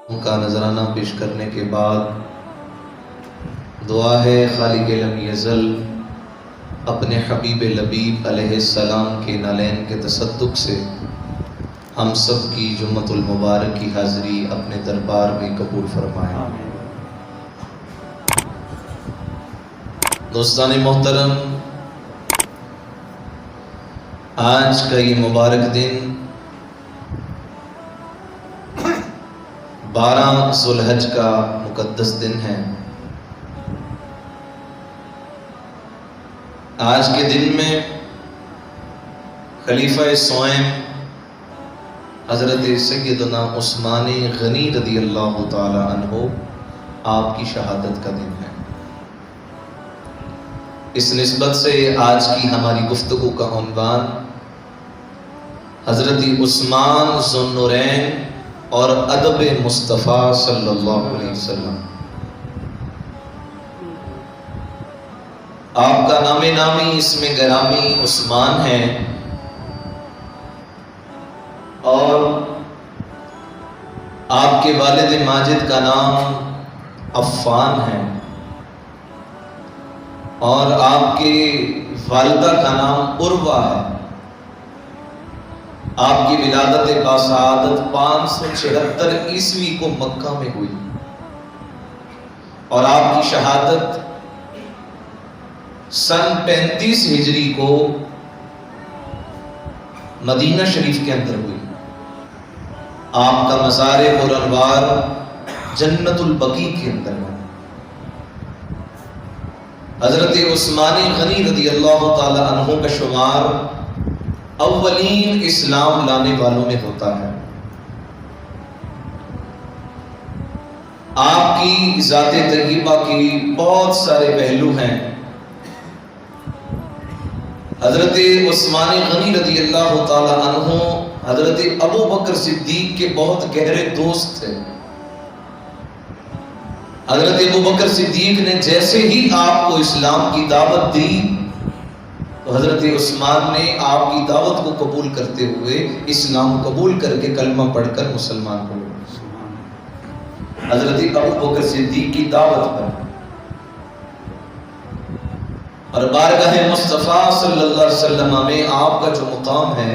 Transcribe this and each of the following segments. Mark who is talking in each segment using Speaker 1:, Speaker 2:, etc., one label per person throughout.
Speaker 1: ان کا نذرانہ پیش کرنے کے بعد دعا ہے خالق لم یزل اپنے حبیب لبیب علیہ السلام کے نالین کے تصدق سے ہم سب کی جمعۃ المبارک کی حاضری اپنے دربار میں قبول فرمائیں۔ دوستان محترم، آج کا یہ مبارک دن 12 ذو الحج کا مقدس دن ہے۔ آج کے دن میں خلیفہ سوئم حضرت سیدنا عثمان غنی رضی اللہ تعالی عنہ آپ کی شہادت کا دن ہے۔ اس نسبت سے آج کی ہماری گفتگو کا عنوان حضرت عثمان ذو النورین اور ادب مصطفیٰ صلی اللہ علیہ وسلم۔ آپ کا نام نامی اسم گرامی عثمان ہے اور آپ کے والد ماجد کا نام عفان ہے اور آپ کے والدہ کا نام عروہ ہے۔ آپ کی ولادت باسعادت 576 عیسوی کو مکہ میں ہوئی اور آپ کی شہادت سن 35 ہجری کو مدینہ شریف کے اندر ہوئی۔ آپ کا مزار پرانوار جنت البقیع کے اندر ہے۔ حضرت عثمان غنی رضی اللہ تعالی عنہ کا شمار اولین اسلام لانے والوں میں ہوتا ہے۔ آپ کی ذات طیبہ کی بہت سارے پہلو ہیں۔ حضرت عثمان غنی رضی اللہ تعالی عنہ حضرت ابو بکر صدیق کے بہت گہرے دوست تھے۔ حضرت ابو بکر صدیق نے جیسے ہی آپ کو اسلام کی دعوت دی تو حضرت عثمان نے آپ کی دعوت کو قبول کرتے ہوئے اسلام قبول کر کے کلمہ پڑھ کر مسلمان ہو گئے۔ حضرت ابو بکر صدیق کی دعوت پر اور بارگاہ مصطفیٰ صلی اللہ علیہ وسلم میں آپ کا جو مقام ہے،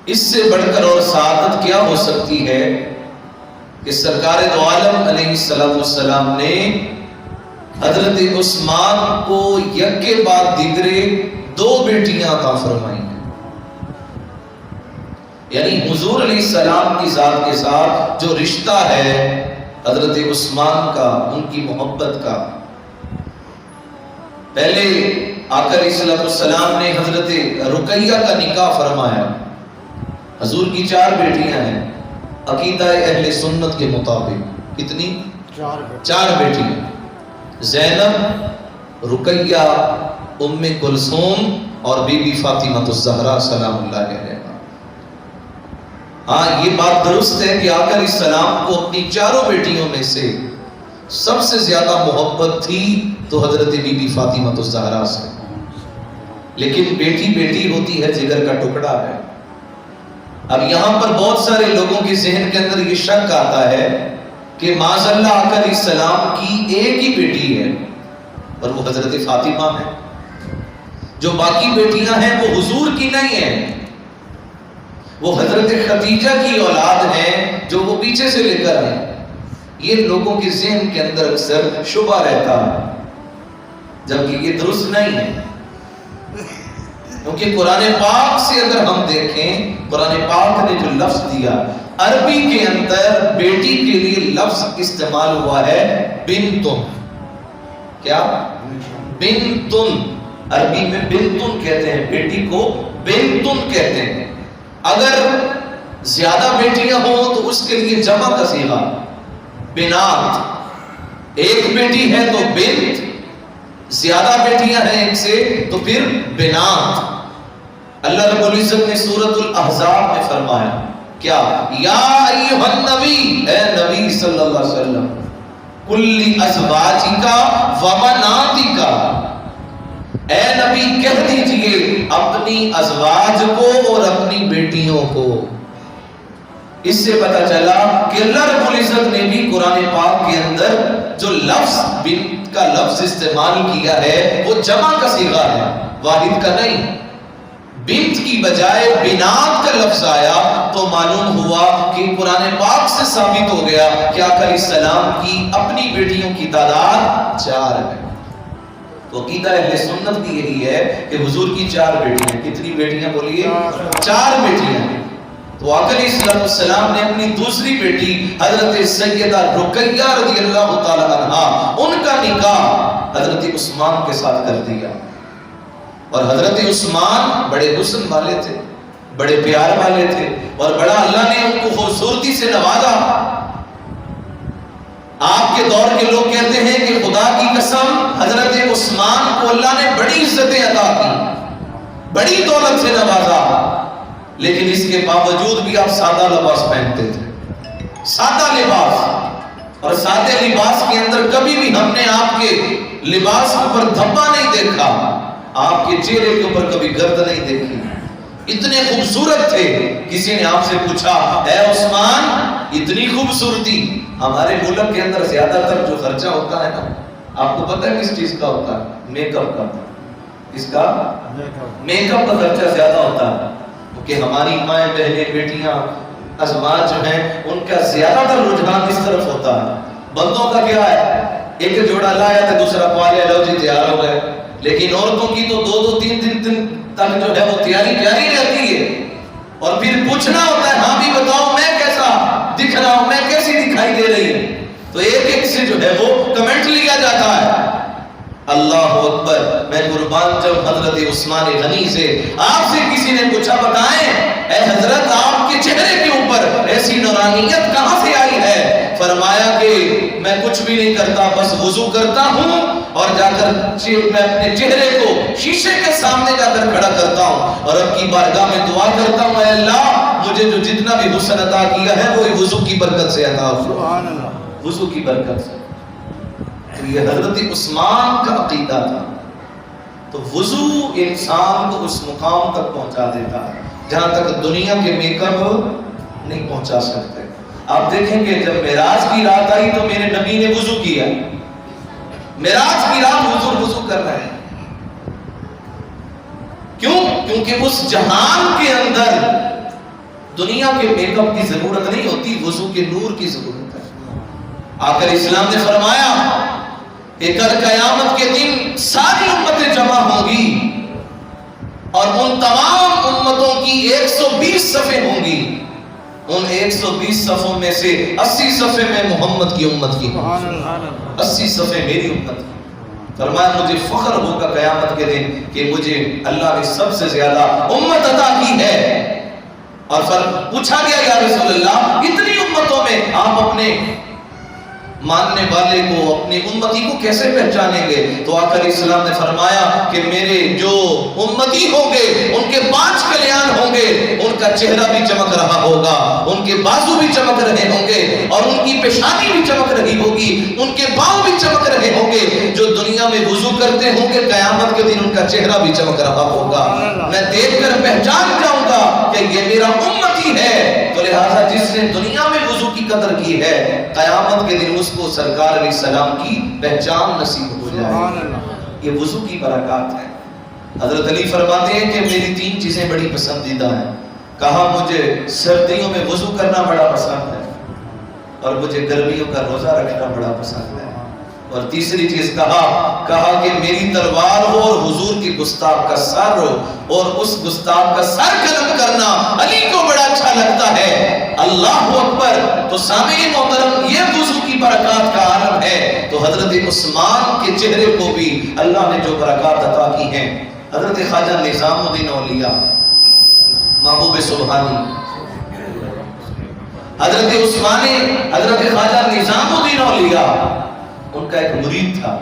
Speaker 1: اس سے بڑھ کر اور سعادت کیا ہو سکتی ہے کہ سرکار دو عالم علیہ السلام نے حضرت عثمان کو یک کے بعد دیگرے 2 بیٹیاں عطا فرمائی ہیں۔ یعنی حضور علیہ السلام کی ذات کے ساتھ جو رشتہ ہے حضرت عثمان کا، ان کی محبت کا، پہلے آقا علیہ السلام نے حضرت رقیہ کا نکاح فرمایا۔ حضور کی 4 بیٹیاں ہیں عقیدہ اہل سنت کے مطابق۔ کتنی؟ 4 بیٹیاں، زینب، رقیہ، ام کلثوم اور بی بی فاطمہ الزہرا سلام اللہ علیہا۔ ہاں، یہ بات درست ہے کہ آقا علیہ السلام کو اپنی 4 بیٹیوں میں سے سب سے زیادہ محبت تھی تو حضرت بی بی فاطمہ الزہرا سے، لیکن بیٹی بیٹی ہوتی ہے، جگر کا ٹکڑا ہے۔ اب یہاں پر بہت سارے لوگوں کے ذہن کے اندر یہ شک آتا ہے کہ معاذ اللہ آقا علیہ السلام کی ایک ہی بیٹی ہے اور وہ حضرت فاطمہ ہے، جو باقی بیٹیاں ہیں وہ حضور کی نہیں ہیں، وہ حضرت خدیجہ کی اولاد ہیں جو وہ پیچھے سے لے کر آئے۔ یہ لوگوں کے ذہن کے اندر اکثر شبہ رہتا ہے، جبکہ یہ درست نہیں ہے، کیونکہ قرآن پاک سے اگر ہم دیکھیں، قرآن پاک نے جو لفظ دیا، عربی کے اندر بیٹی کے لیے لفظ استعمال ہوا ہے بنتن۔ کیا؟ بنتن۔ عربی میں بنتن کہتے ہیں، بیٹی کو بنتن کہتے ہیں۔ اگر زیادہ بیٹیاں ہوں تو اس کے لیے جمع کا صیغہ بنات۔ ایک بیٹی ہے تو بنت، زیادہ بیٹیاں ہیں ایک سے تو پھر بنات۔ اللہ رب العزت نے سورۃ الاحزاب میں فرمایا کیا؟ یا ایھا النبی، اے نبی صلی اللہ علیہ وسلم، کل ازواجک و بناتک، اے نبی کہہ دیجئے اپنی ازواج کو اور اپنی بیٹیوں کو۔ اس سے پتہ چلا کہ اللہ رب العزت نے بھی قرآن پاک کے اندر جو لفظ بنت کا لفظ استعمال کیا ہے وہ جمع کا صیغہ ہے، واحد کا نہیں۔ بنت کی بجائے بنات کا لفظ آیا تو معلوم ہوا کہ قرآن پاک سے ثابت ہو گیا کہ آقا علیہ السلام کی اپنی بیٹیوں کی تعداد 4 ہے۔ تو عقیدہ اہل سنت کی یہی ہے کہ حضور کی 4 بیٹیاں، کتنی بیٹیاں بولیے؟ 4 بیٹیاں۔ تو آقا علیہ السلام نے اپنی دوسری بیٹی حضرت سیدہ رقیہ رضی اللہ تعالی عنہا، ان کا نکاح حضرت عثمان کے ساتھ کر دیا۔ اور حضرت عثمان بڑے حسن والے تھے، بڑے پیار والے تھے، اور بڑا اللہ نے ان کو خوبصورتی سے نوازا۔ آپ کے دور کے لوگ کہتے ہیں کہ خدا کی قسم حضرت عثمان کو اللہ نے بڑی عزتیں عطا کی، بڑی دولت سے نوازا، لیکن اس کے باوجود بھی آپ سادہ لباس پہنتے تھے، سادہ لباس۔ اور سادے لباس کے اندر کبھی بھی ہم نے آپ کے لباس کے اوپر دھبا نہیں دیکھا، آپ کے چہرے کے اوپر کبھی گرد نہیں دیکھی، اتنے خوبصورت تھے۔ کسی نے آپ سے پوچھا اے عثمان اتنی خوبصورتی؟ ہمارے ملک کے اندر زیادہ تر جو خرچہ ہوتا ہے نا، آپ کو پتہ ہے کس چیز کا ہوتا ہے؟ میک اپ کا۔ اس کا میک اپ کا خرچہ زیادہ ہوتا ہے، کہ ہماری مائیں بہنیں بیٹیاں ازواج جو ہیں ان کا زیادہ تر رجحان اس طرف ہوتا ہے۔ بندوں کا کیا ہے؟ ایک جوڑا لایا تو دوسرا پا لیا، لو جی تیار ہو گئے۔ لیکن عورتوں کی تو 2-3 دن تک جو ہے وہ تیاری جاری رہتی ہے، اور پھر پوچھنا ہوتا ہے ہاں بھی بتاؤ میں کیسا دکھ رہا ہوں، میں کیسی دکھائی دے رہی ہوں، تو ایک سے جو ہے وہ کمنٹ لیا جاتا ہے۔ اللہ اکبر، میں قربان جب حضرت عثمان غنی سے آپ سے کسی نے پوچھا بتائیں اے حضرت آپ کے چہرے کے اوپر ایسی نورانیت کہاں سے آئی ہے؟ فرمایا کہ میں کچھ بھی نہیں کرتا، بس وضو کرتا ہوں اور جا کر میں اپنے چہرے کو شیشے کے سامنے جا کر کھڑا کرتا ہوں اور رب کی بارگاہ میں دعا کرتا ہوں اے اللہ مجھے جو جتنا بھی حسن عطا کیا ہے وہ وضو کی برکت سے عطا ہو، سبحان اللہ، وضو کی برکت سے۔ تو یہ حضرت عثمان کا عقیدہ تھا۔ تو وضو انسان کو اس مقام تک پہنچا دیتا ہے جہاں تک دنیا کے میک اپ نہیں پہنچا سکتے۔ آپ دیکھیں کہ جب معراج کی رات آئی تو میرے نبی نے وضو کیا، معراج کی رات حضور وضو کر رہے ہیں۔ کیوں؟ کیونکہ اس جہان کے اندر دنیا کے میک اپ کی ضرورت نہیں ہوتی، وضو کے نور کی ضرورت ہے۔ آقا اسلام نے فرمایا کہ کل قیامت کے دن ساری امتیں جمع ہوں گی اور ان تمام امتوں کی 120 صفیں ہوں گی، ان 120 صفوں میں سے 80 صفیں میں محمد کی امت کی، 80 صفیں میری امت کی۔ فرمایا مجھے فخر ہوگا قیامت کے دن کہ مجھے اللہ نے سب سے زیادہ امت عطا کی ہے۔ اور پوچھا گیا یا رسول اللہ اتنی امتوں میں آپ اپنے ماننے والے کو اپنی امتی کو کیسے پہچانیں گے؟ تو آقا علیہ السلام نے فرمایا کہ میرے جو امتی ہوں گے ان کے 5 کلیان ہوں گے، ان کا چہرہ بھی چمک رہا ہوگا، ان کے بازو بھی چمک رہے ہوں گے اور ان کی پیشانی بھی چمک رہی ہوگی، ان کے پاؤں بھی چمک رہے ہوں گے۔ جو دنیا میں وضو کرتے ہوں گے قیامت کے دن ان کا چہرہ بھی چمک رہا ہوگا، میں دیکھ کر پہچان جاؤں گا کہ یہ میرا امتی ہے۔ تو لہذا جس نے دنیا میں وضو کی قدر کی ہے قیامت کے دن اس کو سرکار علیہ السلام کی پہچان نصیب ہو جائے۔ یہ وضو کی برکات ہے۔ حضرت علی فرماتے ہیں کہ میری 3 چیزیں بڑی پسندیدہ ہیں۔ کہا مجھے سردیوں میں وضو کرنا بڑا پسند ہے اور مجھے گرمیوں کا روزہ رکھنا بڑا پسند ہے، اور تیسری چیز کہا کہ میری تلوار ہو اور حضور کی گستاخ کا سر ہو، اور اس گستاخ کا سر قلم کرنا علی کو بڑا اچھا لگتا ہے۔ اللہ اکبر۔ تو سامعین محترم یہ وضو کی برکات کا عالم ہے۔ تو حضرت عثمان کے چہرے کو بھی اللہ نے جو برکات عطا کی ہیں، حضرت خواجہ نظام الدین اولیاء محبوب سبحانی حضرت عثمانی حضرت خواجہ نظام الدین اولیاء ان کا ایک مرید تھا۔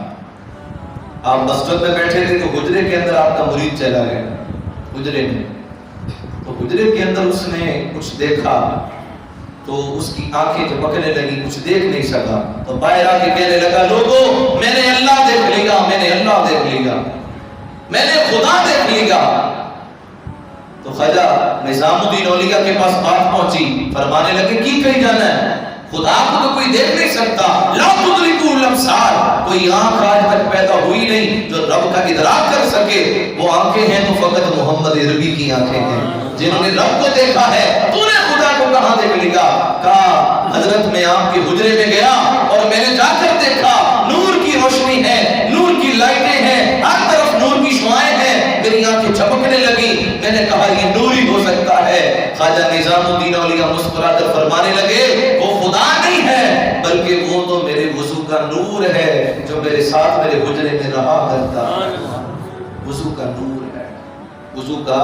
Speaker 1: آپ مسجد میں بیٹھے تھے تو حجرے کے اندر آپ کا مرید چلا گیا، حجرے میں، تو حجرے کے اندر اس نے کچھ دیکھا تو اس کی آنکھیں جھپکنے لگی، کچھ دیکھ نہیں سکا، تو باہر آ کے کہنے لگا لوگوں میں نے اللہ دیکھ لیا، میں نے اللہ دیکھ لیا، میں نے خدا دیکھ لیا۔ تو خواجہ نظام الدین اولیاء کے پاس بات پہنچی، فرمانے لگے کی کہیں جانا ہے؟ خدا کو تو کوئی دیکھ نہیں سکتا، لا تدرکہ الابصار، کوئی آنکھ آج تک پیدا ہوئی نہیں جو رب کا ادراک کر سکے، وہ آنکھیں ہیں تو فقط محمد عربی کی آنکھیں ہیں جنہوں نے رب کو دیکھا ہے، تو نے خدا کو کہاں دیکھ لیا؟ کہا حضرت میں آپ کے حجرے میں گیا اور میں نے جا کر دیکھا نور کی روشنی ہے، نور کی لائٹیں ہیں، ہر طرف نور کی شعائیں ہیں، میری آنکھیں چمکنے لگی، میں نے کہا یہ نور ہی ہو سکتا ہے۔ خواجہ نظام الدین اولیاء مسکرا کر فرمانے لگے وہ خدا نہیں ہے بلکہ وہ تو میرے وضو کا نور ہے جو میرے ساتھ میرے حجرے میں رہا کرتا ہے، وضو کا نور ہے، وضو کا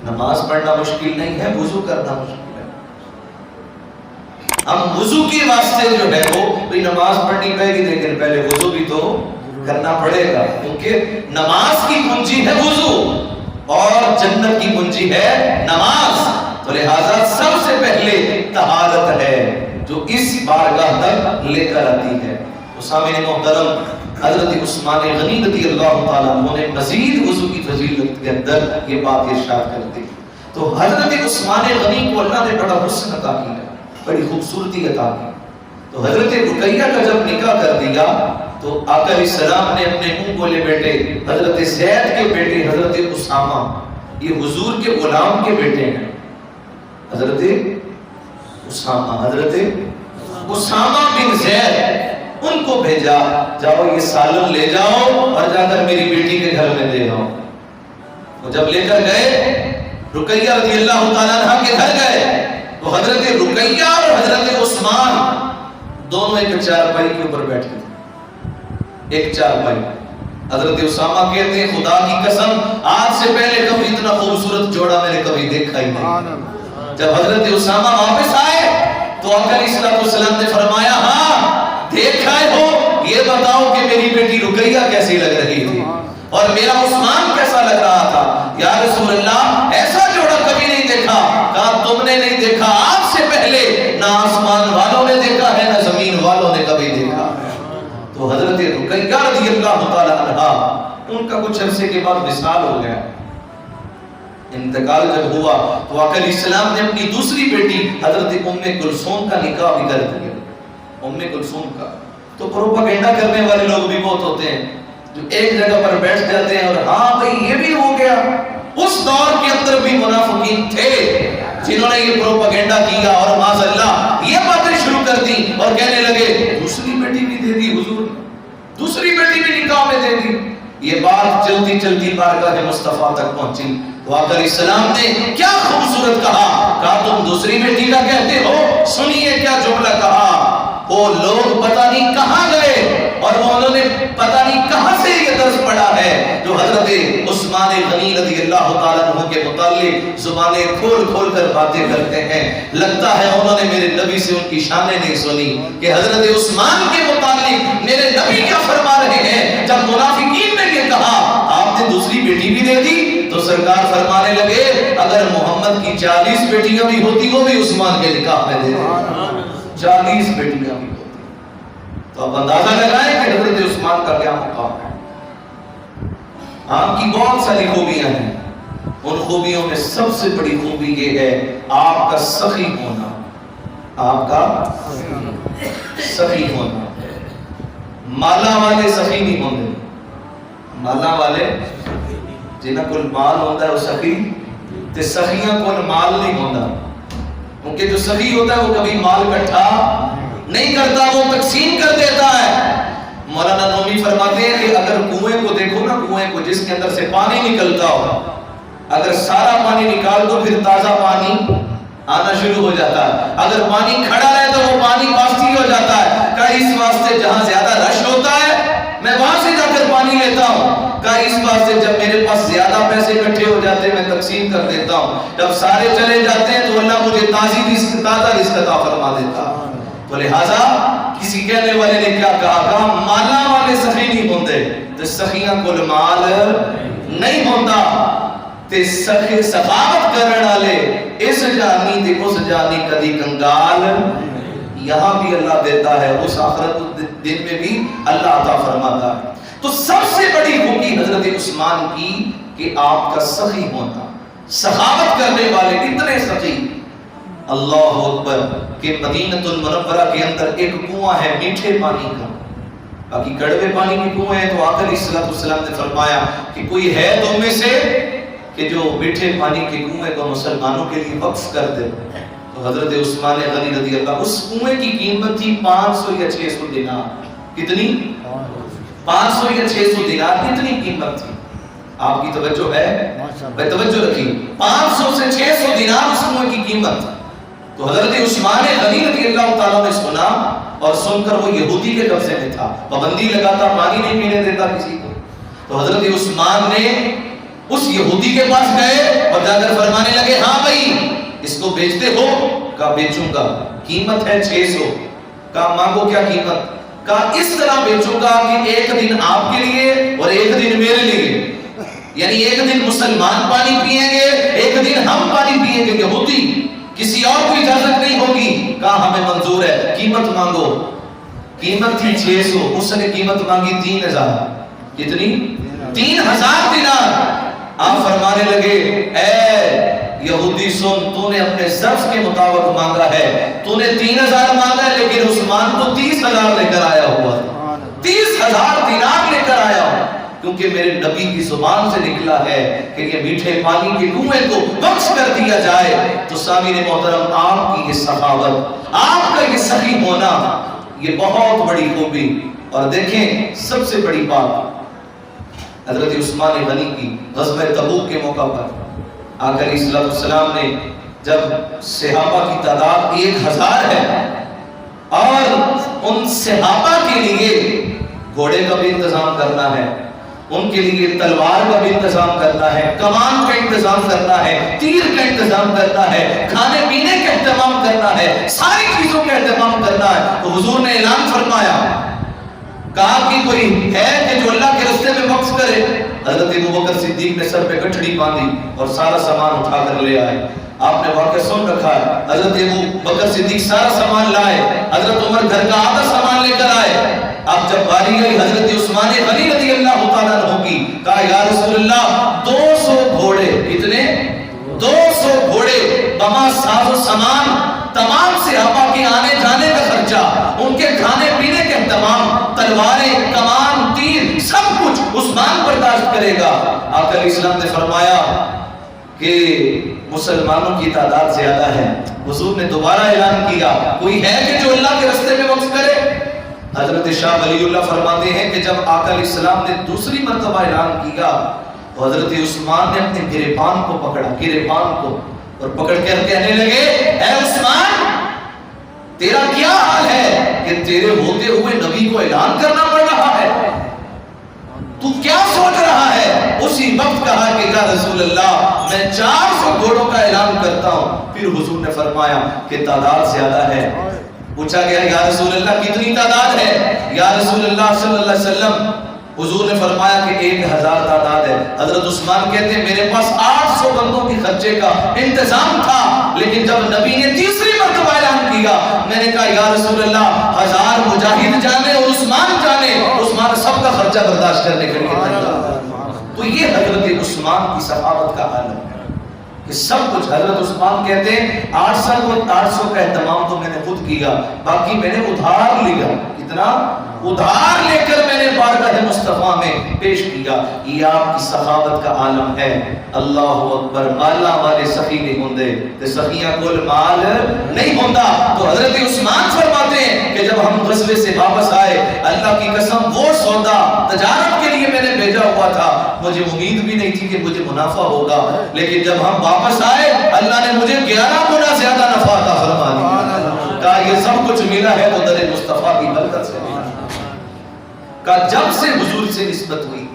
Speaker 1: نماز پڑھنا مشکل نہیں ہے، وضو کرنا مشکل ہے۔ ہم وضو کے واسطے جو ہے وہ بھی نماز پڑھنی پڑے گی لیکن پہلے وضو بھی تو کرنا پڑے گا، کیونکہ نماز کی کنجی ہے وضو اور جنت کی کنجی ہے نماز، تو لہذا سب سے پہلے طہارت ہے جو اس بارگاہ تک لے کر آتی ہے۔ سامعین محترم، حضرت عثمان غنی رضی اللہ تعالیٰ عنہ نے مزید وضو کی فضیلت کے اندر یہ بات ارشاد کر دی۔ تو حضرت عثمان غنی کو اللہ نے بڑا حسن عطا کیا، بڑی خوبصورتی عطا کی، تو حضرت رقیہ کا جب نکاح کر دیا تو آقا علیہ السلام نے اپنے منہ بولے بیٹے حضرت زید کے بیٹے حضرت اسامہ، یہ حضور کے غلام کے بیٹے ہیں، حضرت اسامہ، حضرت اسامہ بن زید، ان کو بھیجا جاؤ یہ سالن لے جاؤ اور جا کر میری بیٹی کے گھر میں دے آؤ۔ وہ جب لے کر گئے رقیہ رضی اللہ تعالیٰ عنہ کے گھر گئے تو حضرت رقیہ اور حضرت عثمان دونوں ایک چارپائی کے اوپر بیٹھے تھے، ایک چارپائی۔ حضرت اسامہ کہتے ہیں خدا کی قسم آج سے پہلے کبھی اتنا خوبصورت جوڑا میں نے کبھی دیکھا ہی نہیں۔ جب حضرت اسامہ واپس آئے تو آقا علیہ السلام نے فرمایا ہاں دیکھ آئے ہو، یہ بتاؤ کہ میری بیٹی رقیہ کیسی لگ رہی تھی اور میرا عثمان کیسا لگ رہا تھا؟ یا رسول اللہ ایسا جوڑا کبھی نہیں دیکھا۔ کہا تم نے نہیں دیکھا، آپ سے پہلے نہ آسمان والوں نے دیکھا ہے نہ زمین والوں نے کبھی دیکھا۔ تو حضرت رقیہ رضی اللہ تعالیٰ عنہ ان کا کچھ عرصے کے بعد وصال ہو گیا، انتقال جب ہوا تو آقا علیہ السلام نے اپنی دوسری بیٹی حضرت ام کلثوم کا نکاح بھی کر دیا، ام کلثوم کا۔ تو پروپیگنڈا کرنے والے لوگ بھی بہت ہوتے ہیں جو ایک جگہ پر بیٹھ جاتے ہیں اور ہاں بھئی یہ بھی ہو گیا۔ اس دور کے اندر بھی منافقین تھے جنہوں نے یہ پروپیگنڈا کیا اور معاذ اللہ یہ باتیں شروع کر دی اور کہنے لگے دوسری بیٹی بھی دے دی حضور، دوسری بیٹی بھی نکاح میں دے دی۔ یہ بات چلتی چلتی بارگاہ مصطفیٰ تک پہنچی تو آقا علیہ السلام نے کیا خوبصورت کہا تم دوسری بیٹی کا کہتے ہو؟ سنیے کیا جملہ کہا۔ وہ لوگ پتہ نہیں کہاں گئے اور وہ انہوں نے پتہ نہیں کہاں سے یہ درس پڑھا ہے جو حضرت عثمان غنی رضی اللہ تعالیٰ عنہ کے متعلق زبانیں کھول کھول کر باتیں کرتے ہیں۔ لگتا ہے انہوں نے میرے نبی سے ان کی شانیں نہیں سنی کہ حضرت عثمان کے متعلق میرے نبی کیا فرما رہے ہیں۔ جب منافقین نے یہ کہا آپ نے دوسری بیٹی بھی دے دی تو سرکار فرمانے لگے اگر محمد کی 40 بیٹیاں بھی ہوتی وہ بھی عثمان کے نکاح میں دے دے، 40 بیٹیاں بھی ہوتی۔ تو اب اندازہ لگائیں کہ حضرت عثمان کا کیا مقام ہے۔ آپ کی بہت ساری خوبیاں ہیں، ان خوبیوں میں سب سے بڑی خوبی یہ ہے آپ کا سخی ہونا، آپ کا سخی ہونا۔ مالا والے سخی نہیں ہوتے، مالا والے جنہاں کل مال ہوتا ہے وہ سخی تے سخیاں کل مال نہیں ہوتا، کیونکہ جو سخی ہوتا ہے وہ کبھی مال اکٹھا نہیں کرتا، وہ تقسیم کر دیتا ہے۔ مولانا نومی فرماتے ہیں کہ اگر کنویں کو دیکھو نا، کنویں کو جس کے اندر سے پانی نکلتا ہو، اگر سارا پانی نکال دو پھر تازہ پانی آنا شروع ہو جاتا ہے، اگر پانی کھڑا رہے تو وہ پانی باستی ہو جاتا ہے۔ کہ اس واسطے جہاں زیادہ رش ہوتا ہے میں وہاں سے جا کر پانی لیتا ہوں، کہ اس واسطے جب میرے پاس زیادہ پیسے اکٹھے ہو جاتے ہیں میں تقسیم کر دیتا ہوں، جب سارے چلے جاتے ہیں تو اللہ مجھے تازہ رزق عطا فرما دیتا۔ تو لہٰذا کسی کہنے والے نے کیا کہا مالا والے سخی نہیں ہوتے تو سخیاں کل مال نہیں ہوتا تے سخی سخاوت کرنے والے اس جانی تے اس جانی کدی کنگال یہاں بھی اللہ دیتا ہے، اس آخرت دن میں بھی اللہ عطا فرماتا ہے۔ تو سب سے بڑی خوبی حضرت عثمان کی کہ آپ کا سخی ہونا، سخاوت کرنے والے اتنے سخی، اللہ اکبر، کہ مدینہ المنورہ کے اندر ایک کنواں ہے میٹھے پانی کا، باقی کڑوے پانی کے کنویں ہیں، تو آقا علیہ الصلوۃ والسلام نے فرمایا کہ کوئی ہے تم میں سے کہ جو میٹھے پانی کے کنویں کو مسلمانوں کے لیے وقف کر دے؟ تو حضرت عثمان غنی رضی اللہ، اس کنویں کی قیمت تھی 500 یا 600 دینار۔ کتنی؟ 500 یا 600 دینار، کتنی قیمت تھی؟ آپ کی توجہ ہے؟ بے توجہ رکھیے، 500 سے 600 دینار اس کنویں کی قیمت تھی۔ تو حضرت عثمان غنی رضی اللہ تعالیٰ نے سنا، اور سن کر وہ یہودی کے قبضے میں تھا، پابندی لگاتا، پانی نہیں پینے دیتا کسی کو، تو حضرت عثمان نے اس یہودی کے پاس گئے اور جا کر فرمانے لگے ہاں بھائی اس کو بیچتے ہو؟ کہا بیچوں گا، قیمت ہے 600۔ کہا مانگو کیا قیمت؟ کہا اس طرح بیچوں گا کہ ایک دن آپ کے لیے اور ایک دن میرے لیے، یعنی ایک دن مسلمان پانی پیئیں گے، ایک دن ہم پانی پیئیں گے، یہودی، کسی اور کو اجازت نہیں ہوگی۔ کہا ہمیں منظور ہے، قیمت مانگو۔ قیمت تھی 600، اس نے قیمت مانگی 3000۔ کتنی؟ 3000 دینار۔ آپ فرمانے لگے اے یہودی سن، تو نے اپنے ظرف کے مطابق مانگا ہے، تو نے 3000 مانگا ہے، لیکن عثمان کو 30,000 لے کر آیا ہوا، 30,000 دینار لے کر آیا ہوا، کیونکہ میرے نبی کی زبان سے نکلا ہے کہ یہ میٹھے پانی کے کنویں کو بخش کر دیا جائے۔ تو سامعین محترم، آپ کی یہ سخاوت، آپ کا یہ سخی ہونا، یہ بہت بڑی خوبی۔ اور دیکھیں سب سے بڑی بات حضرت عثمان غنی کی غزوہ تبوک کے موقع پر آقا علیہ السلام نے جب صحابہ کی تعداد 1000 ہے اور ان صحابہ کے لیے گھوڑے کا بھی انتظام کرنا ہے، ان کے لیے تلوار کا بھی انتظام کرنا ہے، کمان کا انتظام کرنا ہے، تیر کا انتظام کرنا ہے، کھانے پینے کا اہتمام کرنا ہے، ساری چیزوں کا اہتمام کرنا ہے، تو حضور نے اعلان فرمایا، کہا کہ کوئی ہے کہ جو اللہ کے راستے میں وقف کرے؟ حضرت ابوبکر صدیق نے سر پہ گٹھڑی باندھی اور سارا سامان اٹھا کر لے آئے۔ آپ نے واقعہ سن رکھا ہے، حضرت ابوبکر صدیق سارا سامان لائے، حضرت عمر گھر کا آدھا سامان لے کر آئے۔ اب جب باری آئی حضرت عثمان غنی رضی اللہ تعالیٰ عنہ کی، کہا یا رسول اللہ 200 گھوڑے، کتنے؟ 200 گھوڑے، بما ساز و سامان، تمام صحابہ کے آنے جانے کا خرچہ، ان کے کھانے پینے کے اہتمام، تلواریں، کمان، تیر، سب کچھ عثمان برداشت کرے گا۔ آقا علیہ السلام نے فرمایا کہ مسلمانوں کی تعداد زیادہ ہے۔ حضور نے دوبارہ اعلان کیا، کوئی ہے کہ جو اللہ کے راستے میں وقف کرے؟ حضرت شاہ ولی اللہ فرماتے ہیں کہ جب آقا علیہ السلام نے دوسری مرتبہ اعلان کیا تو حضرت عثمان نے اپنے گریبان کو پکڑا، گریبان کو، اور پکڑ کر کہنے لگے اے عثمان تیرا کیا حال ہے کہ تیرے ہوتے ہوئے نبی کو اعلان کرنا پڑ رہا ہے؟ تو کیا سوچ رہا ہے؟ اسی وقت کہا کہ یا رسول اللہ میں 400 گھوڑوں کا اعلان کرتا ہوں۔ پھر حضور نے فرمایا کہ تعداد زیادہ ہے۔ پوچھا گیا یا رسول اللہ کتنی تعداد ہے؟ یا رسول اللہ صلی اللہ علیہ وسلم، حضور نے فرمایا کہ 1000 تعداد ہے۔ حضرت عثمان کہتے ہیں میرے پاس 800 بندوں کے خرچے کا انتظام تھا، لیکن جب نبی نے تیسری مرتبہ اعلان کیا میں نے کہا یا رسول اللہ 1000 مجاہد جانے اور عثمان جانے، عثمان سب کا خرچہ برداشت کرنے کے لیے تیار۔ تو یہ حضرت عثمان کی سخاوت کا حال ہے کہ سب کچھ، حضرت عثمان کہتے ہیں 800 کا اہتمام تو میں نے خود کیا، باقی میں نے ادھار لیا۔ کتنا؟ ادھار لے کر میں نے بارگاہ مصطفیٰ میں پیش کیا۔ یہ آپ کی سخاوت کا عالم ہے۔ اللہ اکبر، مالا والے سخی نہیں ہوندے تے سخیاں کول مال نہیں ہوندا۔ تو حضرت عثمان فرماتے ہیں کہ جب ہم غزوے سے واپس آئے، اللہ کی قسم وہ سودا تجارت کے لیے میں نے بھیجا ہوا تھا، مجھے امید بھی نہیں تھی کہ مجھے منافع ہوگا، لیکن جب ہم واپس آئے اللہ نے مجھے 11 گنا زیادہ نفع عطا فرما دیا۔ کہا یہ سب کچھ ملا ہے تو در مصطفیٰ کی برکت سے ملا۔ کہا جب سے حضور سے نسبت ہوئی،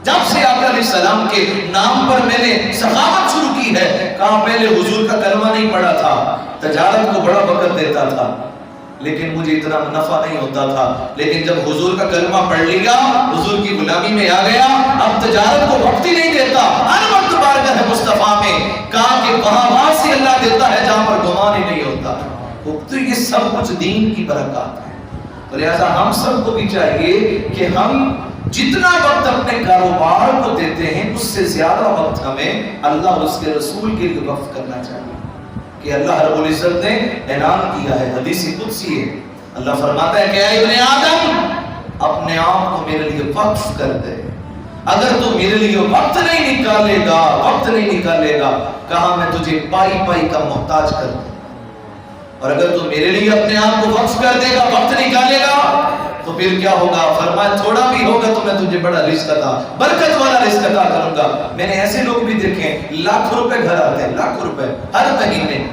Speaker 1: جب سے آقا علیہ السلام کے نام پر میں نے سخاوت شروع کی ہے، کہا پہلے حضور کا کلمہ نہیں پڑھا تھا، تجارت کو بڑا وقت دیتا تھا لیکن مجھے اتنا منافع نہیں ہوتا تھا، لیکن جب حضور کا کلمہ پڑھ لیا، حضور کی غلامی میں آ گیا، اب تجارت کو وقت ہی نہیں دیتا، ہر وقت بارگاہ مصطفیٰ میں، کہا کہ وہاں سے اللہ دیتا ہے جہاں پر گمان ہی نہیں ہوتا۔ تو یہ سب کچھ دین کی برکات ہے۔ تو لہذا ہم سب کو بھی چاہیے کہ ہم جتنا وقت اپنے کاروبار اس سے زیادہ وقت ہمیں اللہ اور اس کے رسول کے لیے وقف کرنا چاہیے کہ اللہ رب العزت نے اعلان کیا ہے، حدیث قدسی ہے، اللہ فرماتا ہے کہ اے ابن آدم اپنے آپ کو میرے لیے وقف کر دے، اگر تو میرے لیے وقت نہیں نکالے گا کہا میں تجھے پائی پائی کا محتاج کر دوں، اور اگر تو میرے لیے اپنے آپ کو وقف کر دے گا، وقت نکالے گا، تو پھر کیا ہوگا؟ فرمایا تھوڑا بھی ہوگا تو میں تجھے بڑا رزق عطا، برکت والا رزق عطا کروں گا۔ میں نے ایسے لوگ بھی دیکھے لاکھوں روپے گھر آتے ہیں، لاکھوں روپے ہر مہینے،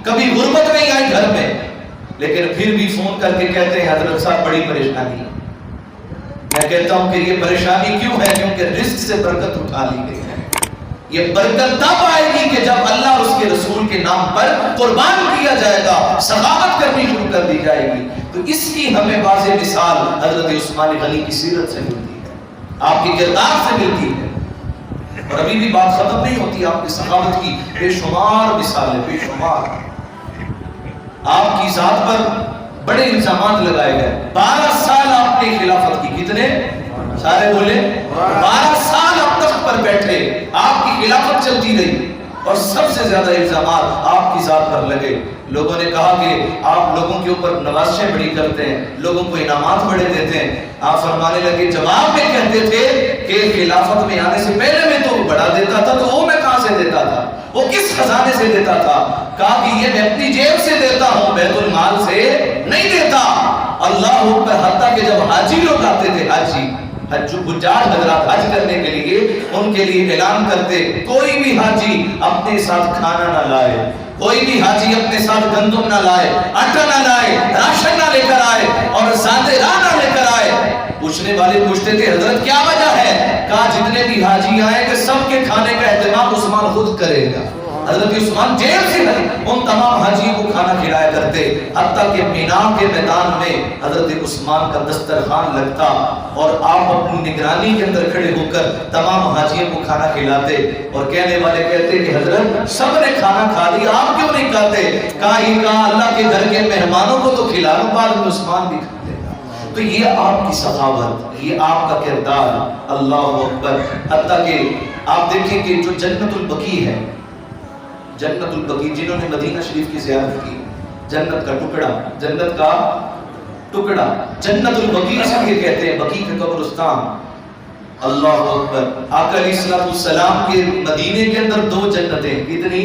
Speaker 1: کبھی غربت نہیں آئی گھر میں، لیکن پھر بھی فون کر کے کہتے ہیں حضرت صاحب بڑی پریشانی ہے۔ میں کہتا ہوں کہ یہ پریشانی کیوں ہے؟ کیونکہ رزق سے برکت اٹھا لی گئی ہے۔ یہ برکت تب آئے گی کہ جب اللہ اور اس کے رسول کے نام پر قربان کیا جائے گا، سخاوت کرنی شروع کر دی جائے گی۔ تو اس کی ہمیں واضح مثال حضرت عثمان غنی کی سیرت سے ملتی ہے، آپ کی کردار سے ملتی ہے، اور ابھی بھی بات ختم نہیں ہوتی آپ کی سخاوت کی بے شمار مثالیں، بے شمار۔ آپ کی ذات پر بڑے الزامات لگائے گئے، 12 سال آپ نے خلافت کی، کتنے؟ سارے بولے 12 سال اب تخت پر بیٹھے، آپ کی خلافت چلتی رہی، اور سب سے زیادہ الزامات آپ کی ذات پر لگے۔ لوگوں نے کہا کہ آپ لوگوں کے اوپر نوازشیں بڑی کرتے ہیں، لوگوں کو انعامات بڑے دیتے ہیں۔ آپ فرمانے لگے، جواب میں کہتے تھے کہ خلافت میں آنے سے پہلے میں تو بڑا دیتا تھا، تو وہ میں کہاں سے دیتا تھا؟ وہ کس خزانے سے دیتا تھا؟ کہا کہ یہ میں اپنی جیب سے دیتا ہوں، بیت المال سے نہیں دیتا۔ اللہ اکبر، حتیٰ کہ جب حاجی لوگ آتے تھے، حاجی حجاج حضرات حج کرنے کے لیے، ان کے لیے اعلان کرتے کوئی بھی حاجی اپنے ساتھ کھانا نہ لائے، کوئی بھی حاجی اپنے ساتھ گندم نہ لائے، آٹا نہ لائے، راشن نہ لے کر آئے، اور زیادہ راہ نہ لے کر آئے۔ پوچھنے والے پوچھتے تھے حضرت کیا وجہ ہے؟ کہا جتنے بھی حاجی آئے کہ سب کے کھانے کا اہتمام عثمان خود کرے گا۔ حضرت عثمان جیل سے ان تمام حاجیوں کو کھانا کھلایا کرتے، حتیٰ کہ مینا کے میدان میں حضرت عثمان کا دسترخوان لگتا، اور آپ اپنی نگرانی کے اندر کھڑے ہو کر تمام حاجیوں کو کھانا کھلاتے، اور کہنے والے کہتے کہ حضرت سب نے کھانا کھا لیا، آپ کیوں نہیں کھاتے؟ کہا اللہ کے گھر کے مہمانوں کو تو کھلا لوں، بعد میں عثمان بھی کھا لے گا۔ تو یہ آپ کی سخاوت، یہ آپ کا کردار، اللہ اکبر۔ حتیٰ کہ آپ دیکھیں کہ جو جنت البقیع ہے، جنت البقیع، جنہوں نے مدینہ شریف کی زیارت کی، جنت کا ٹکڑا، جنت کا ٹکڑا، جنت البقیع اس لیے کہتے ہیں، بقیع کا قبرستان، اللہ اکبر۔ آقا علیہ السلام کے مدینے کے اندر 2 جنتیں، کتنی؟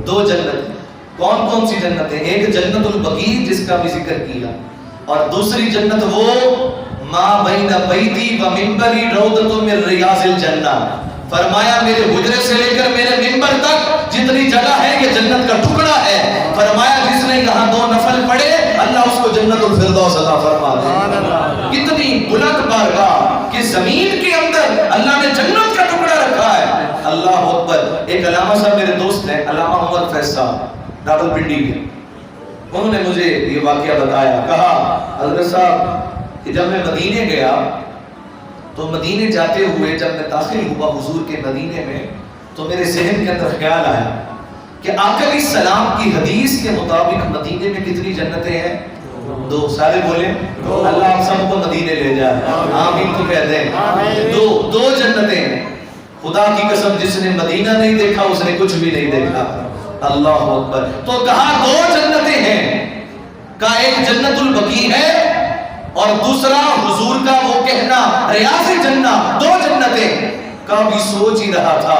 Speaker 1: 2 جنتیں۔ کون کون سی جنتیں؟ ایک جنت البقیع جس کا بھی ذکر کیا، اور دوسری جنت وہ ما بین بیتی و منبری روضۃ من ریاض الجنہ، فرمایا میرے حجرے سے لے کر میرے منبر تک جتنی جگہ ہے یہ جنت کا ٹکڑا ہے، فرمایا جس نے یہاں 2 نفل پڑھے اللہ اس کو جنت الفردوس عطا فرما دے۔ کتنی بلند بارگاہ کہ زمین کے اندر اللہ نے جنت کا ٹکڑا رکھا ہے، اللہ اکبر۔ ایک علامہ صاحب میرے دوست ہیں، علامہ محمد فیض صاحب راول پنڈی کے، انہوں نے مجھے یہ واقعہ بتایا، کہا حضرت صاحب کہ جب میں مدینے گیا تو مدینے جاتے ہوئے جب میں داخل ہوا حضور کے مدینے میں، تو میرے ذہن کے اندر خیال آیا کہ آقا علیہ السلام کی حدیث کے مطابق مدینے میں کتنی جنتیں ہیں؟ 2۔ سارے بولیں اللہ آپ سب کو مدینے لے جائے، آمین تو کہتے ہیں۔ 2 جنتیں ہیں، خدا کی قسم جس نے مدینہ نہیں دیکھا اس نے کچھ بھی نہیں دیکھا، اللہ اکبر۔ تو کہا 2 جنتیں ہیں، کہا ایک جنت البقیع ہے، اور دوسرا حضور کا وہ کہنا ریاض جنہ، 2 جنتیں۔ کا بھی سوچ ہی رہا تھا،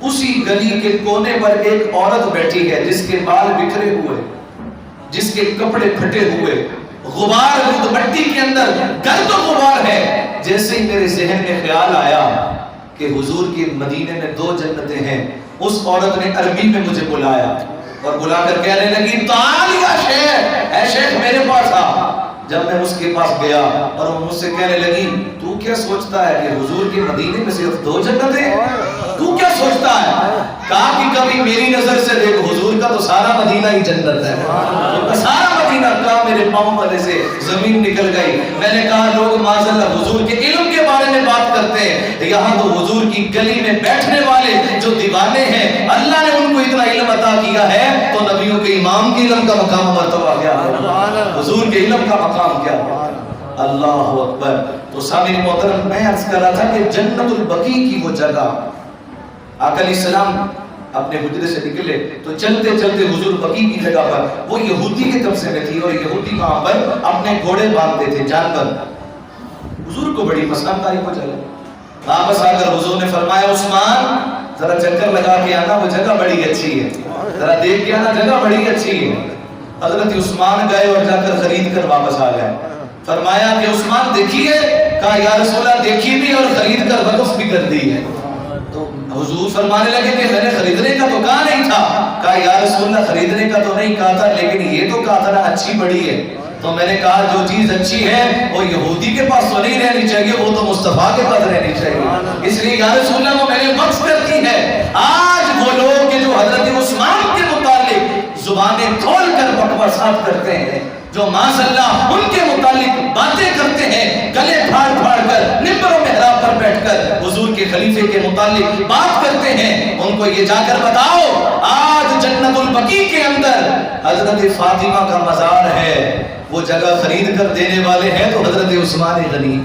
Speaker 1: اسی گلی کے کونے پر ایک عورت بیٹھی ہے جس کے بال بکھرے ہوئے، جس کے کپڑے پھٹے ہوئے، غبار مٹی کے اندر گرد و غبار ہے۔ جیسے ہی میرے ذہن میں خیال آیا کہ حضور کے مدینے میں 2 جنتیں ہیں، اس عورت نے عربی میں مجھے بلایا اور بلا کر کہنے لگی تعال یا شیخ، اے شیخ میرے پاس آ۔ جب میں اس کے پاس گیا اور وہ مجھ سے کہنے لگی تو کیا سوچتا ہے کہ حضور کے مدینے میں صرف 2 جنتیں؟ تو کیا سوچتا ہے؟ کہا کہ کبھی میری نظر سے دیکھ، حضور کا تو سارا مدینہ ہی جنت ہے، سارا مدینہ۔ کہا میرے پاؤں تلے سے زمین نکل گئی۔ میں نے کہا لوگ معاذاللہ حضور کے علم کے بارے میں بات کرتے ہیں، یہاں تو حضور کی گلی میں بیٹھنے والے جو دیوانے ہیں اللہ نے ان کو اتنا علم عطا کیا ہے، تو نبیوں کے امام کے علم کا مقام مرتبہ کیا ہے، حضور کے علم کا مقام کیا ہے، اللہ اکبر۔ تو سامعین محترم میں عرض کر رہا تھا کہ جنت البقیع کی وہ جگہ، آقا علیہ السلام اپنے حجرے سے نکلے تو چلتے چلتے حضور بقیع کی جگہ پر، وہ یہودی کے قبضے میں تھی اور یہودی وہاں پر اپنے گھوڑے باندھتے تھے جانور، حضور کو بڑی پسند آئی وہ جگہ۔ واپس آ کر حضور نے فرمایا عثمان ذرا چکر لگا کے آنا، وہ جگہ بڑی اچھی ہے، ذرا دیکھ کے آنا، جگہ بڑی اچھی ہے۔ حضرت عثمان گئے اور جا کر خرید کر واپس آ گئے۔ فرمایا کہ عثمان دیکھیے، کہا یا رسول اللہ دیکھی بھی اور خرید کر وقف بھی کر دی ہے۔ تو حضور فرمانے لگے کہ میں نے خریدنے کا تو کہا نہیں تھا، کہا یا رسول اللہ خریدنے کا تو نہیں کہا تھا، لیکن یہ تو کہا تھا نا اچھی بڑی ہے۔ تو میں نے کہا جو چیز اچھی ہے وہ یہودی کے پاس تو نہیں رہنی چاہیے، وہ تو مصطفیٰ کے پاس رہنی چاہیے، اس لیے یا رسول اللہ وہ میں نے وقف کر دی ہے۔ آج وہ لوگ جو حضرت عثمان کے متعلق زبانیں کھول کر بکواسات کرتے ہیں، جو معاذاللہ ان کے متعلق باتیں کرتے ہیں، گلے پھاڑ پھاڑ کر منبر و محراب پر بیٹھ کر حضور کے خلیفے کے متعلق بات کرتے ہیں، ان کو یہ جا کر بتاؤ آج جنت البقیع کے اندر حضرت فاطمہ کا مزار ہے، وہ جگہ خرید کر دینے والے ہیں تو حضرت عثمان غنی۔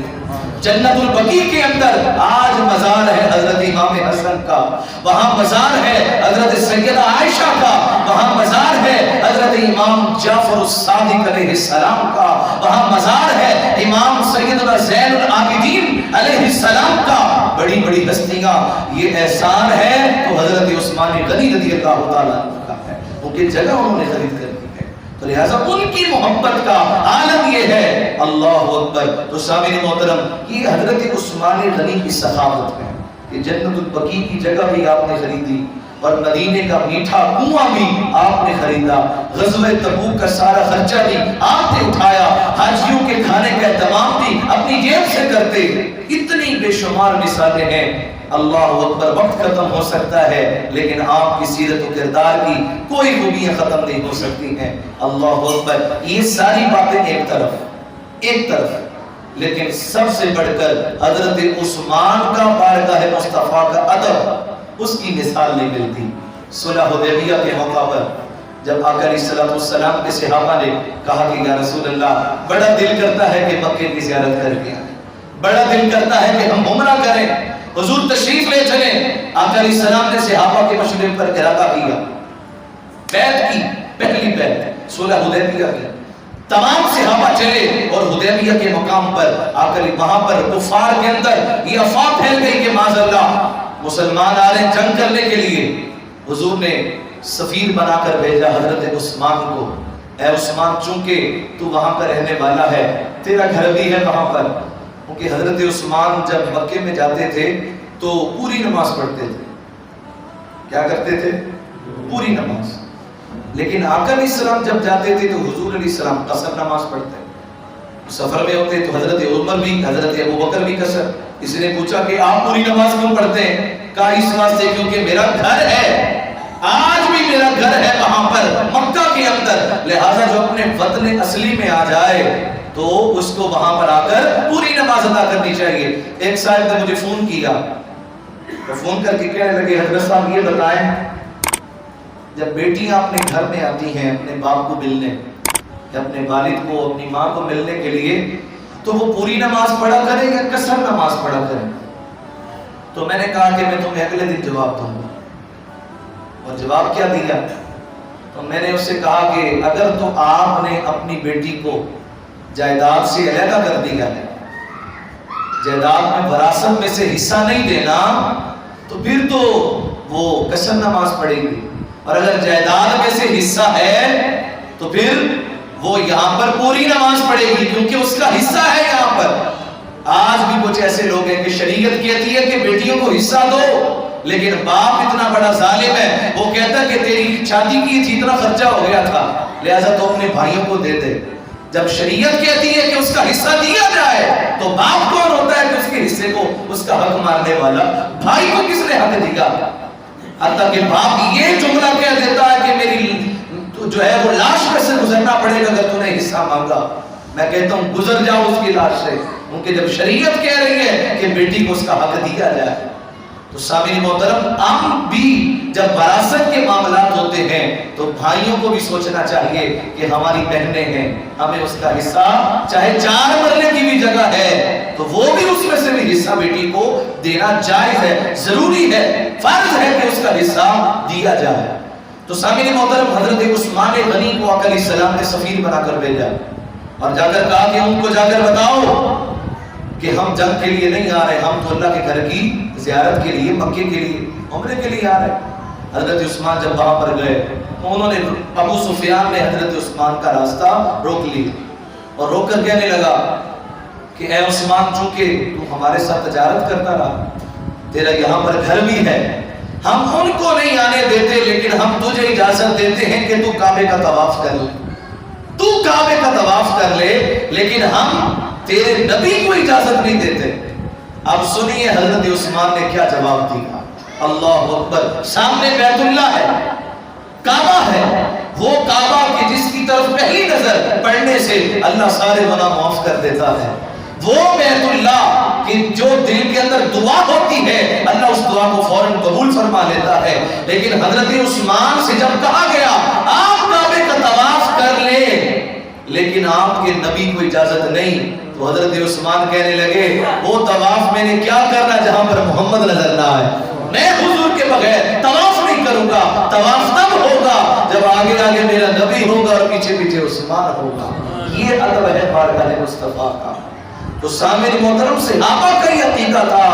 Speaker 1: جنت البقیع کے اندر آج مزار ہے حضرت امام حسن کا، وہاں مزار ہے حضرت سیدہ عائشہ کا، وہاں مزار ہے حضرت امام جعفر الصادق علیہ السلام کا، وہاں مزار ہے امام سیدنا زین العابدین علیہ السلام کا۔ بڑی بڑی ہستیاں، یہ احسان ہے تو حضرت عثمان غنی رضی اللہ تعالیٰ عنہ کا ہے، ان کی جگہ انہوں نے خرید کر دی ہے، تو لہذا ان کی محبت کا عالم یہ ہے۔ اللہ اکبر۔ تو سامعین محترم یہ حضرت عثمان غنی کی سخاوت ہے کہ جنت البقیع کی جگہ بھی آپ نے خریدی اور مدینے کا میٹھا کنواں بھی آپ نے خریدا، غزوہ تبوک کا سارا خرچہ بھی آپ نے اٹھایا، حاجیوں کے کھانے کا اہتمام بھی اپنی جیب سے کرتے۔ اتنی بے شمار مثالیں ہیں، اللہ اکبر۔ وقت ختم ہو سکتا ہے لیکن آپ کی سیرت و کردار کی کوئی خوبیاں ختم نہیں ہو سکتی ہیں۔ اللہ اکبر۔ یہ ساری باتیں ایک طرف، لیکن سب سے بڑھ کر حضرت عثمان کا بارگاہ مصطفیٰ کا ادب، اس کی مثال نہیں ملتی۔ صلح حدیبیہ کے موقع پر جب آقا علیہ السلام کے صحابہ نے کہا کہ یا رسول اللہ بڑا دل کرتا ہے کہ مکے کی زیارت کر کے آئیں، بڑا دل کرتا ہے کہ ہم عمرہ کریں، حضور تشریف لے چلیں۔ آقا علیہ السلام نے صحابہ کے مشورے پر ارادہ کیا، بیعت کی، پہلی بیعت صلح حدیبیہ کی، تمام صحابہ چلے اور حدیبیہ کے مقام پر آقا وہاں پر کفار کے اندر یہ افواہ پھیل گئی کہ معاذ اللہ مسلمان آ رہے ہیں جنگ کرنے کے لیے۔ حضور نے سفیر بنا کر بھیجا حضرت عثمان کو، اے عثمان چونکہ تو وہاں کا رہنے والا ہے، تیرا گھر بھی ہے وہاں پر، کیونکہ حضرت عثمان جب مکے میں جاتے تھے تو پوری نماز پڑھتے تھے، کیا کرتے تھے؟ پوری نماز۔ لیکن آقا علیہ السلام جب جاتے تھے تو حضور علیہ السلام قصر نماز پڑھتے، سفر میں ہوتے تو حضرت عمر بھی، حضرت ابوبکر بھی قصر۔ کسی نے پوچھا کہ آپ پوری نماز کیوں پڑھتے ہیں؟ کہا اس واسطے کیونکہ میرا گھر ہے، آج بھی میرا گھر ہے وہاں پر مکہ کے اندر، لہٰذا جو اپنے وطن اصلی میں آ جائے تو اس کو وہاں پر آ کر پوری نماز ادا کرنی چاہیے۔ ایک صاحب نے مجھے فون کیا، وہ فون کر کے کہنے لگے حضرت صاحب یہ بتائیں جب بیٹیاں اپنے گھر میں آتی ہیں اپنے باپ کو ملنے یا اپنے والد کو اپنی ماں کو ملنے کے لیے تو وہ پوری نماز پڑھا کریں یا قصر نماز پڑھا کریں؟ تو میں نے کہا کہ میں تمہیں اگلے دن جواب دوں گا، اور جواب کیا دیا؟ تو میں نے اس سے کہا کہ اگر تو آپ نے اپنی بیٹی کو جائیداد سے علیحدہ کر دیا ہے، جائیداد میں وراثت میں سے حصہ نہیں دینا، تو پھر تو وہ قصر نماز پڑھے گی، اور اگر جائیداد میں سے حصہ ہے تو پھر وہ یہاں پر پوری نماز پڑھے گی کیونکہ اس کا حصہ ہے یہاں پر۔ آج بھی کچھ ایسے لوگ ہیں کہ شریعت کہتی ہے کہ بیٹیوں کو حصہ دو، لیکن باپ اتنا بڑا ظالم ہے، وہ کہتا ہے کہ تیری شادی کی جتنا خرچہ ہو گیا تھا لہذا تو اپنے بھائیوں کو دے دے۔ جب شریعت کہتی ہے کہ اس کا حصہ دیا جائے تو باپ کون ہوتا ہے کہ اس کے حصے کو اس کا حق ماننے والا؟ بھائی کو کس نے حق دیا؟ حتیٰ کہ باپ یہ جملہ کہہ دیتا ہے کہ میری جو ہے وہ لاش میں سے گزرنا پڑے گا اگر تو نے حصہ مانگا۔ میں کہتا ہوں گزر جاؤ اس کی لاش سے، کیونکہ جب شریعت کہہ رہی ہے کہ بیٹی کو اس کا حق دیا جائے تو سامعین محترم، ہم بھی جب وراثت کے معاملات ہوتے ہیں تو بھائیوں کو بھی سوچنا چاہیے کہ ہماری بہنیں ہیں، ہمیں اس کا حصہ چاہے 4 مرلے کی بھی جگہ ہے تو وہ بھی اس میں سے بھی حصہ بیٹی کو دینا جائز ہے، ضروری ہے، فرض ہے کہ اس کا حصہ دیا جائے۔ تو سامعین محترم، حضرت عثمان غنی کو آقا علیہ السلام نے سفیر بنا کر بھیجا اور جا کر کہا کہ ان کو جا کر بتاؤ کہ ہم جنگ کے لیے نہیں آ رہے، ہم تو اللہ کے گھر کی زیارت کے لیے، مکے کے لیے، عمرے کے لیے آ رہے ہیں۔ حضرت عثمان جب وہاں پر گئے تو انہوں نے، ابو سفیان نے حضرت عثمان کا راستہ روک لیا اور روک کر کہنے لگا کہ اے عثمان، چونکہ تو ہمارے ساتھ تجارت کرتا رہا، تیرا یہاں پر گھر بھی ہے، ہم ان کو نہیں آنے دیتے لیکن ہم تجھے اجازت دیتے ہیں کہ تو کعبے کا طواف کر لے، تو کعبے کا طواف کر لے، لیکن ہم تیرے نبی کو اجازت نہیں دیتے۔ اب سنیے حضرت عثمان نے کیا جواب دیا۔ اللہ اکبر، سامنے بیت اللہ ہے، کعبہ ہے، وہ کعبہ کی جس کی طرف پہلی نظر پڑنے سے اللہ سارے گناہ معاف کر دیتا ہے، وہ بیت اللہ کہ جو دل کے اندر دعا ہوتی ہے اللہ اس دعا کو فوراً قبول فرما لیتا ہے، لیکن حضرت عثمان سے جب کہا گیا آپ کعبے کا طواف کر لیں لیکن آپ کے نبی کو اجازت نہیں، تو حضرت عثمان کہنے لگے وہ طواف میں نے کیا کرنا جہاں پر محمد نظر نہ آئے، میں حضور کے بغیر طواف نہیں کروں گا، طواف تب ہوگا جب آگے آگے میرا نبی ہوگا اور پیچھے پیچھے عثمان ہوگا۔ یہ ادب ہے بارگاہ مصطفیٰ کا۔ تو سامعین محترم، صحابہ کا یہ عقیدہ تھا۔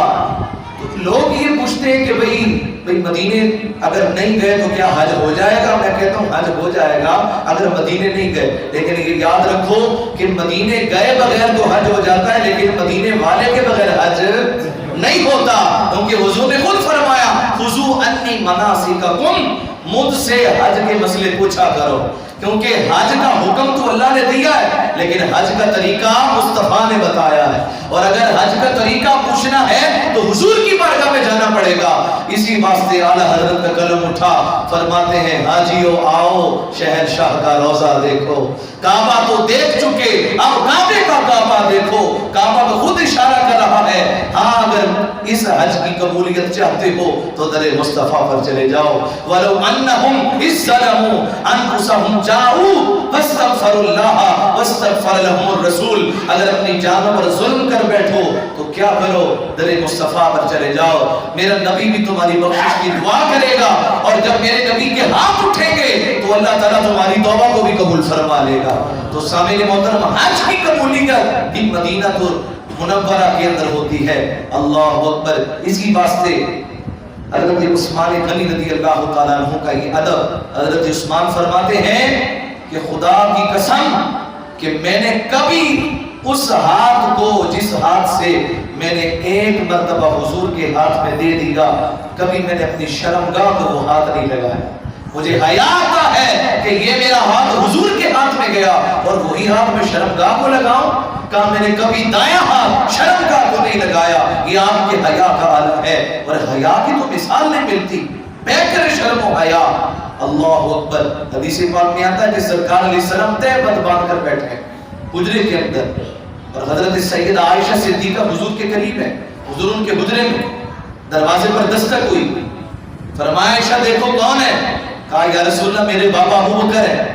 Speaker 1: تو لوگ یہ پوچھتے ہیں کہ بھئی مدینے اگر نہیں گئے تو کیا حج ہو جائے گا؟ میں کہتا ہوں حج ہو جائے گا اگر مدینے نہیں گئے، لیکن یہ یاد رکھو کہ مدینے گئے بغیر تو حج ہو جاتا ہے لیکن مدینے والے کے بغیر حج نہیں ہوتا، کیونکہ حضور نے خود فرمایا خذوا عنی مناسککم، مجھ سے حج کے مسئلے پوچھا کرو، کیونکہ حج کا حکم تو اللہ نے دیا ہے لیکن حج کا طریقہ مصطفیٰ نے بتایا ہے، اور اگر حج کا طریقہ پوچھنا ہے تو حضور کی بارگاہ میں جانا پڑے گا۔ اسی واسطے اعلیٰ حضرت کا قلم اٹھا، فرماتے ہیں حاجیو آؤ شہنشاہ کا روضہ دیکھو، کعبہ تو دیکھ چکے اب کعبے کا کعبہ دیکھو، کعبہ تو خود اشارہ کر رہا ہے، ہاں اگر اس حج کی قبولیت چاہتے ہو تو در مصطفیٰ پر چلے جاؤ۔ وَلَوْ أَنَّهُمْ إِذْ ظَلَمُوا أَنفُسَهُمْ جَاءُوا فَاسْتَغْفَرُوا اللَّهَ وَاسْتَغْفَرَ لَهُمُ الرَّسُولُ، اگر اپنی جانوں پر ظلم کر بیٹھو تو کیا کرو، در مصطفیٰ پر چلے جاؤ، میرا نبی بھی تمہاری بخشش کی دعا کرے گا، اور جب میرے نبی کے ہاتھ اٹھیں گے تو اللہ تعالیٰ تمہاری توبہ کو بھی قبول فرما لے گا۔ تو سامعین محترم، حج کی قبولیت بھی مدینہ منورہ کے اندر ہوتی ہے۔ اللہ اکبر۔ اسی واسطے حضرت عثمان غنی رضی اللہ تعالیٰ عنہ کا یہ ادب، حضرت عثمان فرماتے ہیں کہ خدا کی قسم کہ میں نے کبھی اس ہاتھ کو جس ہاتھ سے میں نے ایک مرتبہ حضور کے ہاتھ میں دے دیا، کبھی میں نے اپنی شرمگاہ کو وہ ہاتھ نہیں لگایا۔ مجھے حیا آتا ہے کہ یہ میرا ہاتھ حضور کے ہاتھ میں گیا اور وہی ہاتھ میں شرمگاہ کو لگاؤں، کہا میں نے کبھی دایاں ہاتھ شرمگاہ کو نہیں لگایا، یہ آپ کے حیا کا عالم ہے، اور حیا کی تو مثال نہیں ملتی، بہتر شرم و حیا۔ اللہ اکبر۔ حدیث پاک میں آتا ہے کہ سرکار علیہ السلام تہبند باندھ کر بیٹھے حجرے کے اندر، اور حضرت سیدہ عائشہ صدیقہ حضور کے قریب ہے، حضور ان کے حجرے میں، دروازے پر دستک ہوئی، فرمایا عائشہ دیکھو کون ہے؟ کہا یا رسول اللہ میرے بابا ابو بکر ہے۔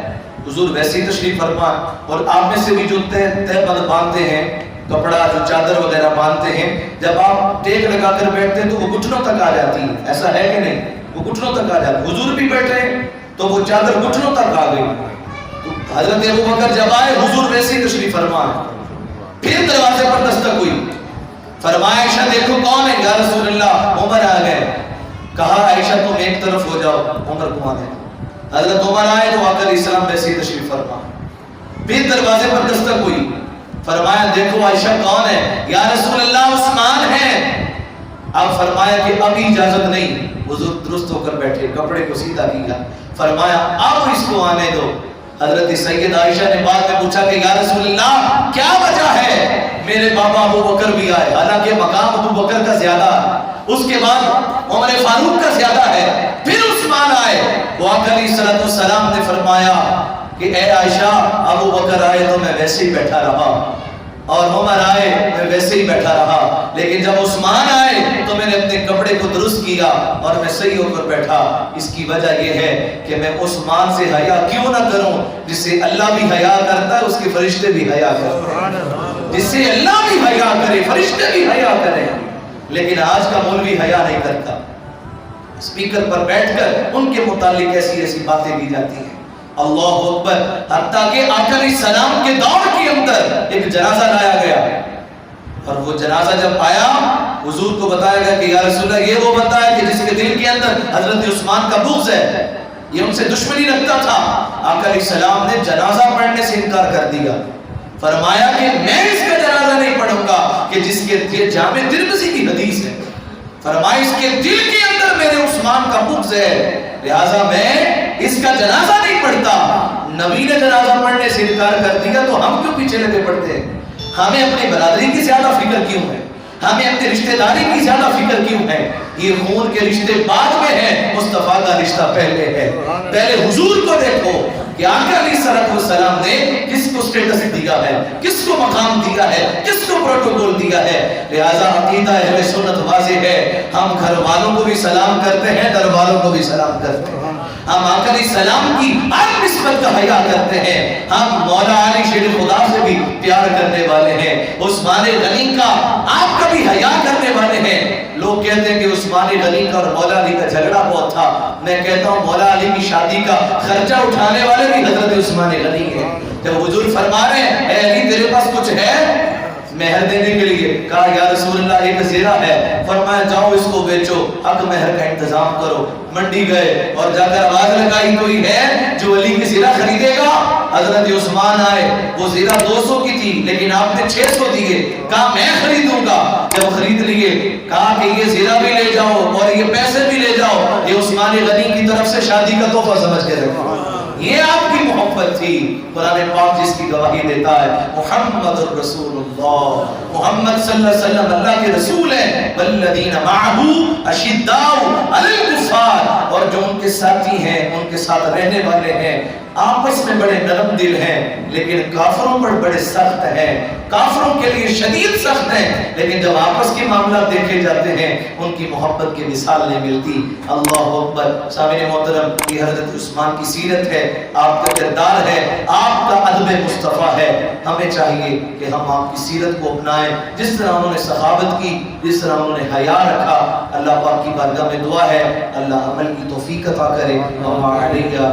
Speaker 1: حضور ویسے ہی تشریف فرما، اور آپ میں سے بھی جو تہبند باندھتے ہیں، کپڑا جو چادر وغیرہ باندھتے ہیں، جب آپ ٹیک لگا کر بیٹھتے ہیں تو وہ گھٹنوں تک آ جاتی ہے، ایسا ہے کہ نہیں؟ وہ گھٹنوں تک آ جاتی ہے۔ حضور بھی بیٹھے تو وہ چادر گھٹنوں تک آ گئی، تو حضرت ابو بکر جب آئے حضور ویسے ہی تشریف فرما، پھر دروازے پر دستک ہوئی، فرمایا عائشہ دیکھو کون ہے؟ یا رسول اللہ عمر آ گئے۔ کہا عائشہ تم ایک طرف ہو جاؤ، عمر کو آنے۔ حضرت عمر آئے تو آقا علیہ السلام ویسے ہی تشریف فرما، پھر دروازے پر دستک ہوئی، فرمایا دیکھو عائشہ کون ہے؟ یا رسول اللہ عثمان ہے۔ اب فرمایا کہ ابھی اجازت نہیں، حضور درست ہو کر بیٹھے، کپڑے کو سیدھا کیا، فرمایا اب اس کو آنے دو۔ حضرت سیدہ عائشہ نے بعد میں پوچھا کہ یا رسول اللہ کیا وجہ ہے؟ میرے بابا ابو بکر بھی آئے، حالانکہ مقام ابو بکر کا زیادہ، اس کے بعد عمر فاروق کا زیادہ ہے، پھر عثمان آئے۔ وہ آقا علیہ السلام نے فرمایا کہ اے عائشہ ابو بکر آئے تو میں ویسے ہی بیٹھا رہا، اور عمر آئے میں ویسے ہی بیٹھا رہا، لیکن جب عثمان آئے تو میں نے اپنے کپڑے کو درست درست کیا اور میں صحیح ہو کر بیٹھا. اس کی وجہ یہ ہے کہ میں عثمان سے حیا کیوں نہ کروں جس سے اللہ بھی حیا کرتا ہے, اس کے فرشتے بھی حیا کرتے ہیں, جس سے اللہ بھی حیا کرے فرشتے بھی حیا کریں. لیکن آج کا مولوی حیا نہیں کرتا, اسپیکر پر بیٹھ کر ان کے متعلق ایسی ایسی باتیں کی جاتی ہیں. اللہ اکبر. حتیٰ کہ آقا علیہ السلام کے دور کے اندر ایک جنازہ لایا گیا اور وہ جنازہ جب آیا حضور کو بتایا گیا کہ یا رسول اللہ یہ وہ بندہ ہے کہ جس کے دل کے اندر حضرت عثمان کا بغض ہے, یہ ان سے دشمنی رکھتا تھا. آقا علیہ السلام نے جنازہ پڑھنے سے انکار کر دیا. فرمایا کہ میں اس کا جنازہ نہیں پڑھوں گا کہ جس کے جامع ترمذی کی حدیث ہے, فرمایا اس کے دل کے اندر میرے عثمان کا بغض ہے, لہذا میں اس کا جنازہ نہیں پڑھتا. نبی نے جنازہ پڑھنے سے انکار کر دیا تو ہم کیوں پیچھے لگے پڑتے ہیں؟ ہمیں اپنی برادری کی زیادہ فکر کیوں ہے؟ ہمیں اپنے رشتہ داری کی زیادہ فکر کیوں ہے؟ یہ خون کے رشتے بعد میں ہیں, مصطفیٰ کا رشتہ پہلے ہے. پہلے حضور کو دیکھو کہ آقا علیہ السلام نے کس کو سٹیٹس دیا ہے, کس کو مقام دیا ہے, کس کو پروٹوکول دیا ہے. لہذا عقیدہ اہل سنت واضح ہے, ہم گھر والوں کو بھی سلام کرتے ہیں, در والوں کو بھی سلام کرتے ہیں. ہم آقا علیہ السلام کی ہر نسبت کا حیا کرتے ہیں. ہم مولا علی شیر خدا سے بھی پیار کرنے والے ہیں. عثمان غنی کا آپ کا بھی حیا کرنے والے ہیں. لوگ کہتے ہیں کہ عثمان غنی کا اور مولا علی کا جھگڑا بہت تھا. میں کہتا ہوں مولا علی کی شادی کا خرچہ اٹھانے والے بھی حضرت عثمان غنی ہیں. جب حضور فرما رہے ہیں اے علی تیرے پاس کچھ ہے مہر دینے کے لیے, کہا یا رسول اللہ ایک زیرہ ہے. فرمایا جاؤ اس کو بیچو, حق مہر کا انتظام کرو. منڈی گئے اور جا کر آواز لگائی کوئی ہے جو علی کی زیرہ خریدے گا؟ حضرت عثمان آئے, وہ زیرہ 200 کی تھی لیکن آپ نے 600 دیے. کہا میں خریدوں گا. جب خرید لیے کہا کہ یہ زیرہ بھی لے جاؤ اور یہ پیسے بھی لے جاؤ, یہ عثمان غنی کی طرف سے شادی کا تحفہ سمجھ کے رکھو. یہ آپ کی محبت تھی. قرآن پاک جس کی گواہی دیتا ہے محمد الرسول اللہ, محمد صلی اللہ علیہ وسلم اللہ کے رسول ہیں. والذین معہ اشداء علی الکفار, اور جو ان کے ساتھی ہیں ان کے ساتھ رہنے والے ہیں آپس میں بڑے نرم دل ہیں لیکن کافروں پر بڑے سخت ہیں. کافروں کے لیے شدید سخت ہیں لیکن جب آپس کے معاملات دیکھے جاتے ہیں ان کی محبت کی مثال نہیں ملتی. اللہ اکبر. سامعین محترم, یہ حضرت عثمان کی سیرت ہے, آپ کا کردار ہے, آپ کا ادب مصطفیٰ ہے. ہمیں چاہیے کہ ہم آپ کی سیرت کو اپنائیں جس طرح انہوں نے سخاوت کی, جس طرح انہوں نے حیا رکھا. اللہ پاک کی بارگاہ میں دعا ہے اللہ عمل کی توفیق عطا کرے. وما علیہ الا